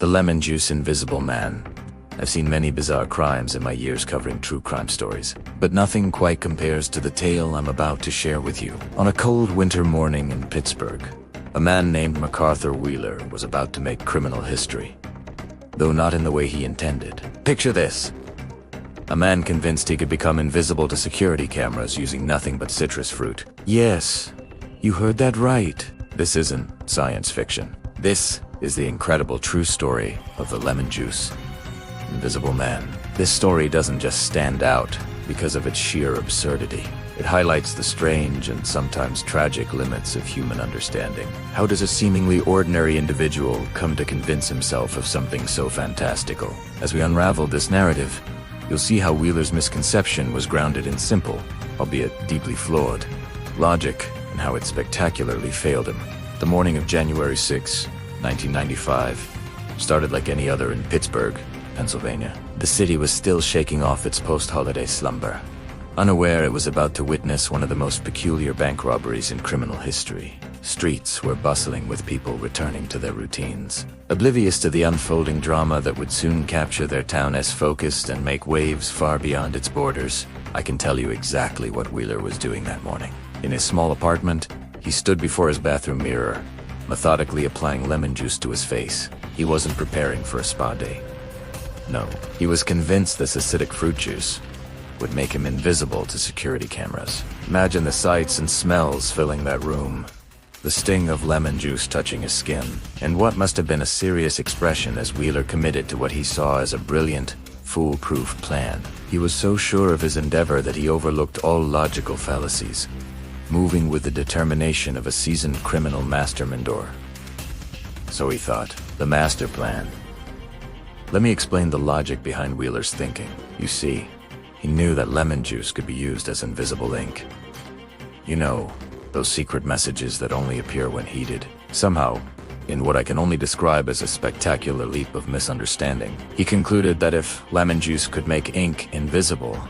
The lemon juice invisible man. I've seen many bizarre crimes in my years covering true crime stories, but nothing quite compares to the tale I'm about to share with you. On a cold winter morning in Pittsburgh, a man named MacArthur Wheeler was about to make criminal history, though not in the way he intended. Picture this. A man convinced he could become invisible to security cameras using nothing but citrus fruit. Yes, you heard that right. This isn't science fiction. This is the incredible true story of the lemon juice invisible man. This story doesn't just stand out because of its sheer absurdity. It highlights the strange and sometimes tragic limits of human understanding. How does a seemingly ordinary individual come to convince himself of something so fantastical? As we unravel this narrative, you'll see how Wheeler's misconception was grounded in simple, albeit deeply flawed, logic, and how it spectacularly failed him. The morning of January 6, 1995, started like any other in Pittsburgh, Pennsylvania. The city was still shaking off its post-holiday slumber, unaware it was about to witness one of the most peculiar bank robberies in criminal history. Streets were bustling with people returning to their routines, oblivious to the unfolding drama that would soon capture their town as focused and make waves far beyond its borders. I can tell you exactly what Wheeler was doing that morning. In his small apartment, he stood before his bathroom mirror, methodically applying lemon juice to his face. He wasn't preparing for a spa day. No, he was convinced this acidic fruit juice would make him invisible to security cameras. Imagine the sights and smells filling that room. The sting of lemon juice touching his skin, and what must have been a serious expression as Wheeler committed to what he saw as a brilliant, foolproof plan. He was so sure of his endeavor that he overlooked all logical fallacies, moving with the determination of a seasoned criminal mastermind. So he thought. The master plan. Let me explain the logic behind Wheeler's thinking. You see, he knew that lemon juice could be used as invisible ink. You know, those secret messages that only appear when heated. Somehow, in what I can only describe as a spectacular leap of misunderstanding, he concluded that if lemon juice could make ink invisible,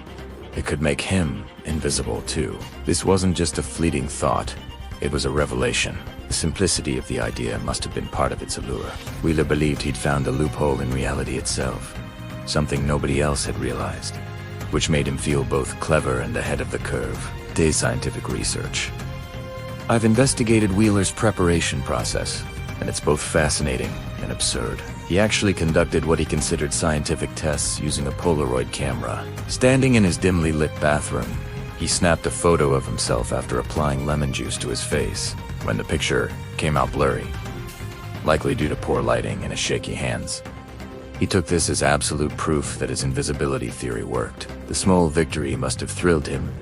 it could make him invisible too. This wasn't just a fleeting thought, it was a revelation. The simplicity of the idea must have been part of its allure. Wheeler believed he'd found a loophole in reality itself, something nobody else had realized, which made him feel both clever and ahead of the curve. Day's scientific research. I've investigated Wheeler's preparation process, and it's both fascinating and absurd. He actually conducted what he considered scientific tests using a Polaroid camera. Standing in his dimly lit bathroom, he snapped a photo of himself after applying lemon juice to his face, when the picture came out blurry, likely due to poor lighting and his shaky hands. He took this as absolute proof that his invisibility theory worked. The small victory must have thrilled him,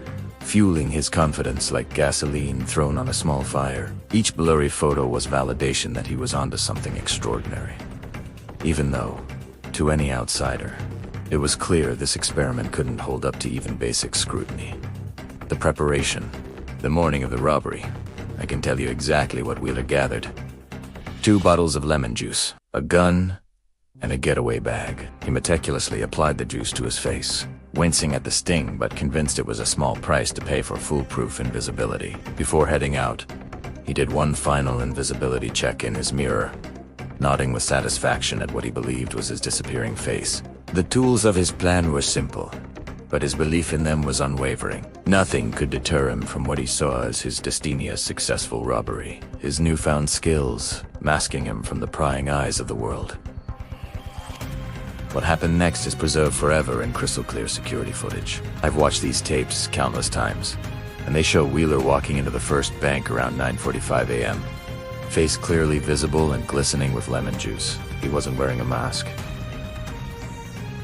fueling his confidence like gasoline thrown on a small fire. Each blurry photo was validation that he was onto something extraordinary. Even though, to any outsider, it was clear this experiment couldn't hold up to even basic scrutiny. The preparation, the morning of the robbery. I can tell you exactly what Wheeler gathered. 2 bottles of lemon juice, a gun, and a getaway bag. He meticulously applied the juice to his face, wincing at the sting but convinced it was a small price to pay for foolproof invisibility. Before heading out, he did one final invisibility check in his mirror, nodding with satisfaction at what he believed was his disappearing face. The tools of his plan were simple, but his belief in them was unwavering. Nothing could deter him from what he saw as his destiny as successful robbery, his newfound skills masking him from the prying eyes of the world. What happened next is preserved forever in crystal clear security footage. I've watched these tapes countless times, and they show Wheeler walking into the first bank around 9:45 a.m., face clearly visible and glistening with lemon juice. He wasn't wearing a mask.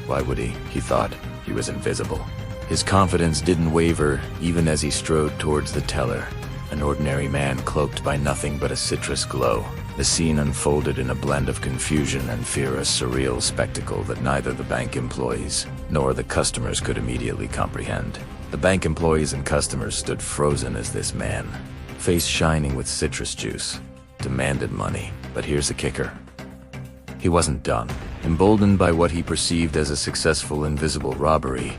Why would he? He thought. He was invisible. His confidence didn't waver even as he strode towards the teller, an ordinary man cloaked by nothing but a citrus glow. The scene unfolded in a blend of confusion and fear, a surreal spectacle that neither the bank employees nor the customers could immediately comprehend. The bank employees and customers stood frozen as this man, face shining with citrus juice, demanded money. But here's the kicker. He wasn't done. Emboldened by what he perceived as a successful invisible robbery,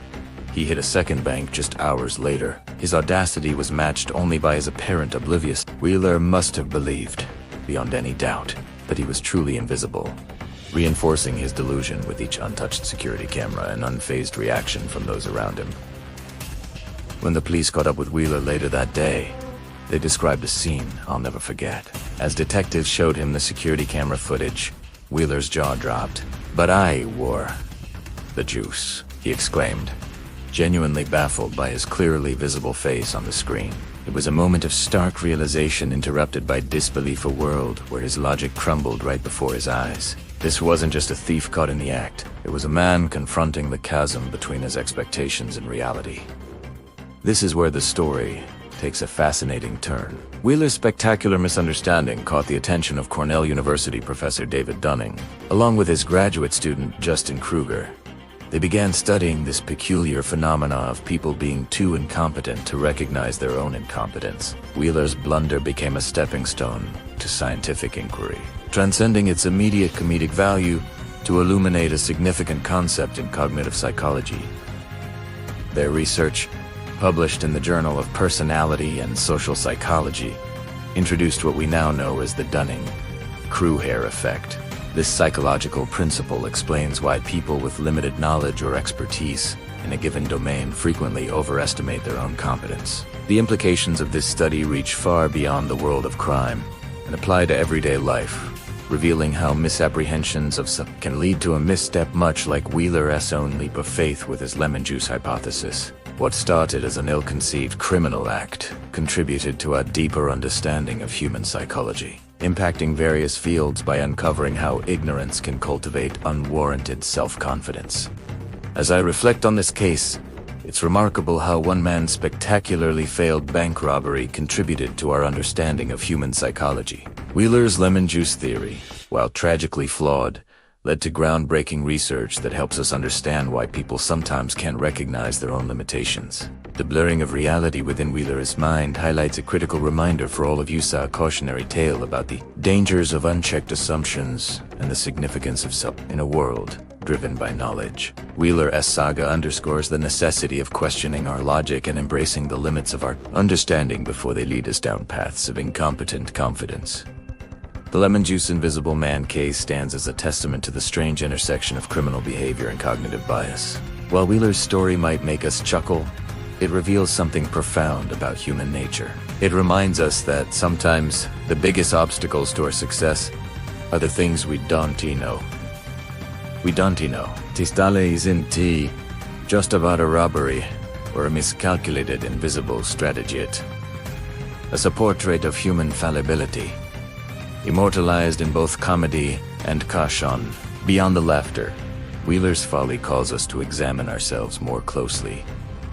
he hit a second bank just hours later. His audacity was matched only by his apparent obliviousness. Wheeler must have believed, beyond any doubt, that he was truly invisible, reinforcing his delusion with each untouched security camera and unfazed reaction from those around him. When the police caught up with Wheeler later that day, they described a scene I'll never forget. As detectives showed him the security camera footage, Wheeler's jaw dropped. "But I wore the juice," he exclaimed, genuinely baffled by his clearly visible face on the screen. It was a moment of stark realization interrupted by disbelief, a world where his logic crumbled right before his eyes. This wasn't just a thief caught in the act. It was a man confronting the chasm between his expectations and reality. This is where the story takes a fascinating turn. Wheeler's spectacular misunderstanding caught the attention of Cornell University professor David Dunning, along with his graduate student Justin Kruger. They began studying this peculiar phenomena of people being too incompetent to recognize their own incompetence. Wheeler's blunder became a stepping stone to scientific inquiry, transcending its immediate comedic value to illuminate a significant concept in cognitive psychology. Their research, published in the Journal of Personality and Social Psychology, introduced what we now know as the Dunning-Kruger Effect. This psychological principle explains why people with limited knowledge or expertise in a given domain frequently overestimate their own competence. The implications of this study reach far beyond the world of crime and apply to everyday life, revealing how misapprehensions of some can lead to a misstep, much like Wheeler's own leap of faith with his lemon juice hypothesis. What started as an ill-conceived criminal act contributed to a deeper understanding of human psychology, impacting various fields by uncovering how ignorance can cultivate unwarranted self-confidence. As I reflect on this case, it's remarkable how one man's spectacularly failed bank robbery contributed to our understanding of human psychology. Wheeler's lemon juice theory, while tragically flawed, led to groundbreaking research that helps us understand why people sometimes can't recognize their own limitations. The blurring of reality within Wheeler's mind highlights a critical reminder for all of you, a cautionary tale about the dangers of unchecked assumptions and the significance of self in a world driven by knowledge. Wheeler's saga underscores the necessity of questioning our logic and embracing the limits of our understanding before they lead us down paths of incompetent confidence. The Lemon Juice Invisible Man case stands as a testament to the strange intersection of criminal behavior and cognitive bias. While Wheeler's story might make us chuckle, it reveals something profound about human nature. It reminds us that sometimes the biggest obstacles to our success are the things we don't know. Tistale isn't just about a robbery or a miscalculated invisible strategy. It's a portrait of human fallibility, immortalized in both comedy and caution. Beyond the laughter, Wheeler's folly calls us to examine ourselves more closely,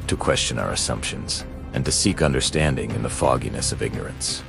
to question our assumptions, and to seek understanding in the fogginess of ignorance.